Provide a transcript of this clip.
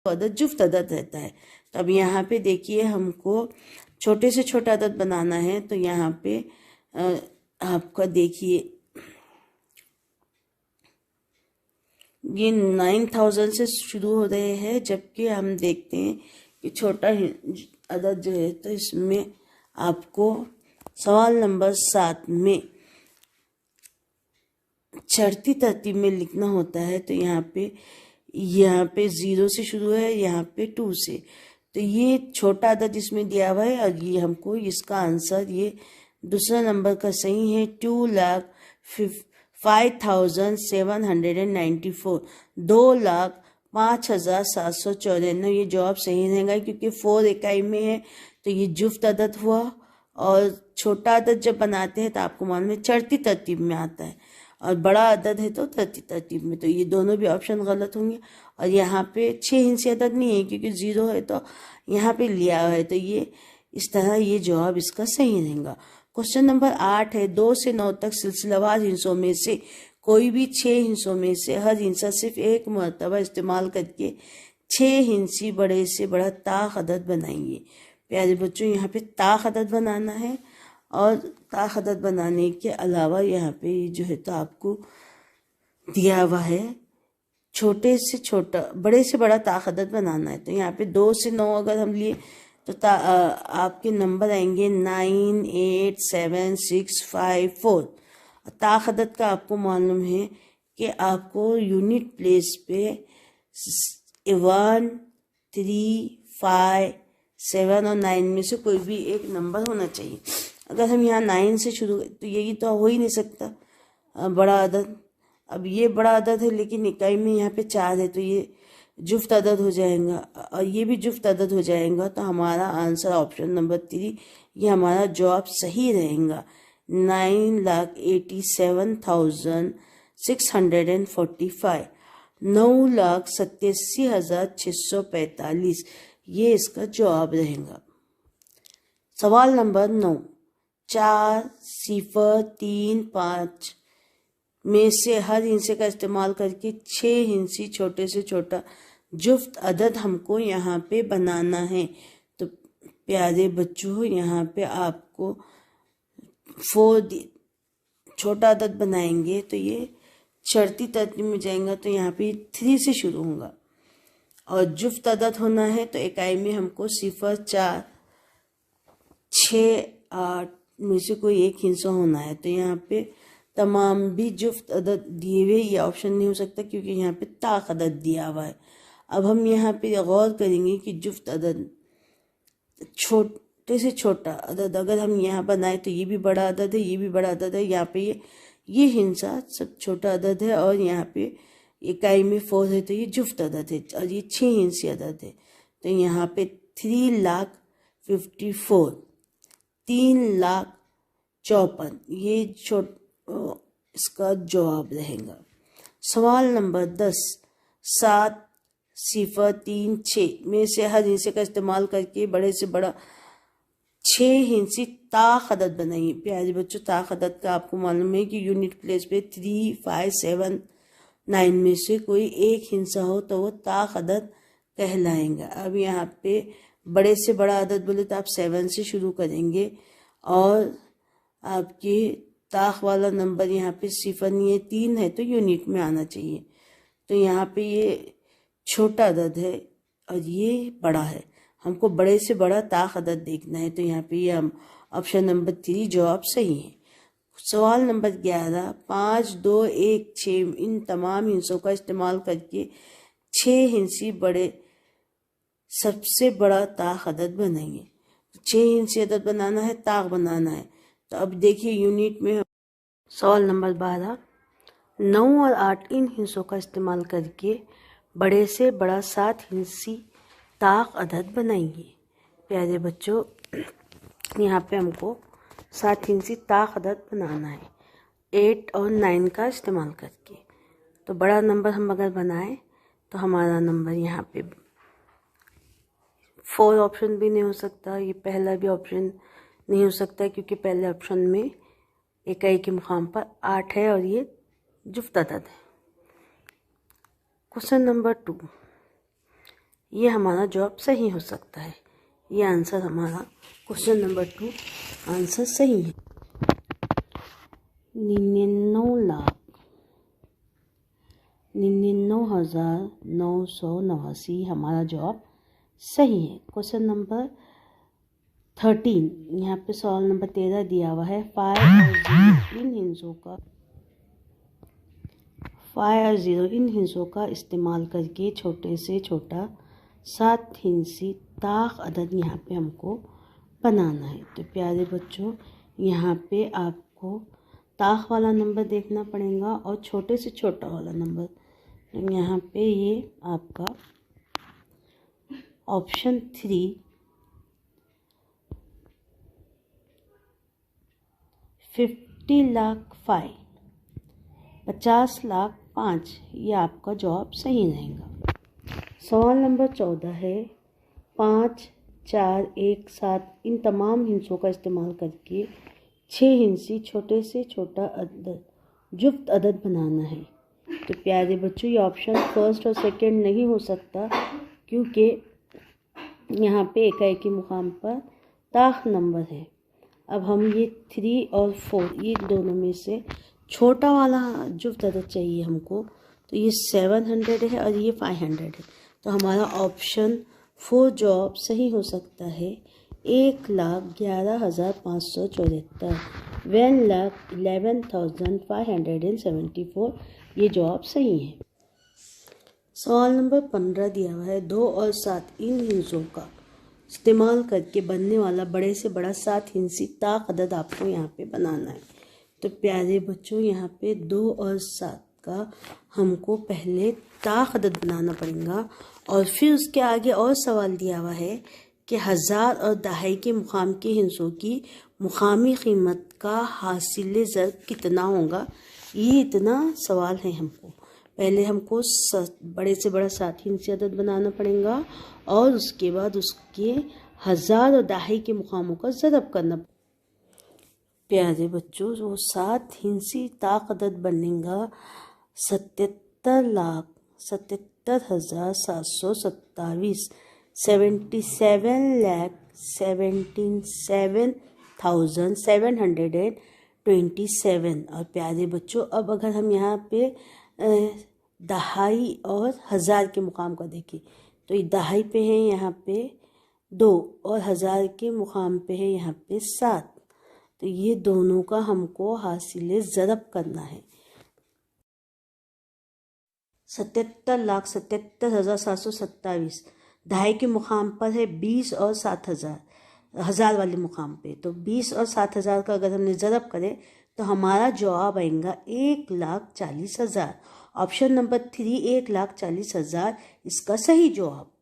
अदद जुफ्त अदद रहता है। तो अब यहाँ पे देखिए हमको छोटे से छोटा अदद बनाना है। तो यहाँ पे आपका देखिए ये 9000 से शुरू हो रहे हैं, जबकि हम देखते हैं कि छोटा अदद जो है तो इसमें आपको सवाल नंबर 7 में चढ़ती तरतीब में लिखना होता है। तो यहाँ पे 0 से शुरू है, यहाँ पे 2 से। तो ये छोटा अदद इसमें दिया हुआ है और ये हमको इसका आंसर ये दूसरा नंबर का सही है 2,05,794 2,05,794। ये जवाब सही रहेगा क्योंकि 4 इकाई में है तो ये जुफ्त अदद हुआ। और छोटा अदद जब बनाते हैं तो आपको मालूम है चढ़ती तरतीब में आता है और बड़ा अदद है तो चढ़ती तरतीब में। तो ये दोनों भी ऑप्शन गलत होंगे। और यहाँ पे 6 हिंसी अदद नहीं है क्योंकि 0 है तो यहाँ पे लिया हुआ है। तो ये इस तरह ये जवाब इसका सही रहेगा। क्वेश्चन नंबर 8 है 2 से 9 तक सिलसिलावार हिस्सों में से कोई भी 6 हिस्सों में से हर हिस्सा सिर्फ एक मरतबा इस्तेमाल करके 6 हिंसी बड़े से बड़ा ताख अदद बनाएंगे। प्यारे बच्चों, यहाँ पे ताख अदद बनाना है और ताख अदद बनाने के अलावा यहाँ पे जो है तो आपको दिया हुआ है छोटे से छोटा बड़े से बड़ा ताख अदद बनाना है। तो यहाँ पे 2 से 9 अगर हम लिए तो आपके नंबर आएंगे 9, 8, 7, 6, 5, 4। ताख अदद का आपको मालूम है कि आपको यूनिट प्लेस पे 1, 3, 5, 7 और 9 में से कोई भी एक नंबर होना चाहिए। अगर हम यहाँ 9 से शुरू तो यही तो हो ही नहीं सकता बड़ा अदद। अब ये बड़ा अदद है लेकिन इकाई में यहाँ पे 4 है तो ये जुफ्त अदद हो जाएगा और ये भी जुफ्त अदद हो जाएगा। तो हमारा आंसर ऑप्शन नंबर 3 ये हमारा जवाब सही रहेगा 9,87,645 9,87,645 ये इसका जवाब रहेगा। सवाल नंबर 9 4, 0, 3, 5 में से हर हिस्से का इस्तेमाल करके 6 हिंसी छोटे से छोटा जुफ्त अदद हमको यहाँ पे बनाना है। तो प्यारे बच्चों यहाँ पे आपको 4 छोटा अदद बनाएंगे तो ये चढ़ती तरतीब में जाएगा। तो यहाँ पे 3 से शुरू होगा और जुफ्त अदद होना है तो इकाई में हमको 0, 4, 6, 8 में से कोई एक हिस्सा होना है। तो यहाँ पे तमाम भी जुफ्त अदद दिए हुए ये ऑप्शन नहीं हो सकता क्योंकि यहाँ पे ताख अदद दिया हुआ है। अब हम यहाँ पे गौर करेंगे कि जुफ्त अदद छोटे से छोटा अदद अगर हम यहाँ बनाए तो ये भी बड़ा अदद है, ये भी बड़ा अदद है। यहाँ पे ये हिस्सा सब छोटा अदद है और यहाँ पे इकाई में 4 है तो ये जुफ्त अदद है और ये 6 हिंसी अदद है। तो यहाँ पे 3,54,000 3,54,000 ये इसका जवाब रहेगा। सवाल नंबर 10 7, 0, 3, 6 में से हर हिस्से का इस्तेमाल करके बड़े से बड़ा 6 हिंसी ताख अदद बनाइए। प्यारे बच्चों, ताख अदद का आपको मालूम है कि यूनिट प्लेस पे 3, 5, 7, 9 में से कोई एक हिस्सा हो तो वो ताख अदद कहलाएगा। अब यहाँ पे बड़े से बड़ा अदद बोले तो आप 7 से शुरू करेंगे और आपके ताख वाला नंबर यहाँ पे 0 नहीं है, 3 है तो यूनिट में आना चाहिए। तो यहाँ पे ये छोटा अदद है और ये बड़ा है, हमको बड़े से बड़ा ताख अदद देखना है। तो यहाँ पे ये हम ऑप्शन नंबर 3 जवाब सही है। सवाल नंबर 11 5, 2, 1, 6 इन तमाम हिस्सों का इस्तेमाल करके 6 हिंसी बड़े सबसे बड़ा ताख अदद बनाएंगे। 6 हिंसी अदद बनाना है, ताख बनाना है। तो अब देखिए यूनिट में सवाल नंबर 12 9 और 8 इन हिस्सों का इस्तेमाल करके बड़े से बड़ा 7 हिंसी ताख अदद बनाएंगे। प्यारे बच्चों, यहाँ पे हमको 7 हिंसी ताख अदद बनाना है 8 और 9 का इस्तेमाल करके। तो बड़ा नंबर हम अगर बनाएं तो हमारा नंबर यहाँ पे 4 ऑप्शन भी नहीं हो सकता, ये पहला भी ऑप्शन नहीं हो सकता क्योंकि पहले ऑप्शन में इकाई के मुकाम पर 8 है और ये जुफ्त अदद है। क्वेश्चन नंबर 2 ये हमारा जवाब सही हो सकता है। ये आंसर हमारा क्वेश्चन नंबर 2 आंसर सही है। 99,989 हमारा जवाब सही है। क्वेश्चन नंबर 13, यहाँ पे सवाल नंबर 13 दिया हुआ है। 5 और 0 इन हिस्सों का इस्तेमाल करके छोटे से छोटा 7 हिंसी ताक अदद यहाँ पे हमको बनाना है। तो प्यारे बच्चों, यहाँ पे आपको ताक वाला नंबर देखना पड़ेगा और छोटे से छोटा वाला नंबर। यहाँ पे ये आपका ऑप्शन 3 50 लाख 5, 50 लाख 5, ये आपका जवाब सही रहेगा। सवाल नंबर 14 है। 5, 4, 1, 7 इन तमाम हिंसों का इस्तेमाल करके 6 हिंसी छोटे से छोटा अदद जुफ्त अदद बनाना है। तो प्यारे बच्चों, ये ऑप्शन फर्स्ट और सेकंड नहीं हो सकता, क्योंकि यहाँ पे एकाएकी मुकाम पर ताख नंबर है। अब हम ये 3 और 4 ये दोनों में से छोटा वाला जुफ्त अदद चाहिए हमको। तो ये 700 है और ये 500 है। तो हमारा ऑप्शन 4 जवाब सही हो सकता है। 1,11,574, 1,11,574 ये जवाब सही है। सवाल नंबर 15 दिया हुआ है। 2 और 7 इन हिंसों का इस्तेमाल करके बनने वाला बड़े से बड़ा 7 हिंसी ताक अदद आपको यहाँ पे बनाना है। तो प्यारे बच्चों, यहाँ पे 2 और 7 का हमको पहले ताक अदद बनाना पड़ेगा और फिर उसके आगे और सवाल दिया हुआ है कि 1000 और दहाई के मुकाम के हिंसों की मुकामी कीमत का हासिल ज़र्ब कितना होगा। ये इतना सवाल है हमको। पहले हमको बड़े से बड़ा 7 हिंसी अदद बनाना पड़ेगा और उसके बाद उसके 1000 और दहाई के मुकामों का ज़र्ब करना। प्यारे बच्चों, वो 7 हिंसी ताक अदद बनेगा 77,77,727, 77,77,727। और प्यारे बच्चों, अब अगर हम यहाँ पे दहाई और 1000 के मुकाम का देखें तो ये दहाई पे है यहाँ पे 2 और 1000 के मुकाम पे है यहाँ पे 7। तो ये दोनों का हमको हासिल ज़रब करना है। 77,77,727 दहाई के मुकाम पर है 20 और 7,000 1000 वाले मुकाम पे। तो 20 और 7,000 का अगर हमने ज़रब करें तो हमारा जवाब आएगा 1,40,000। ऑप्शन नंबर 3 1,40,000 इसका सही जवाब।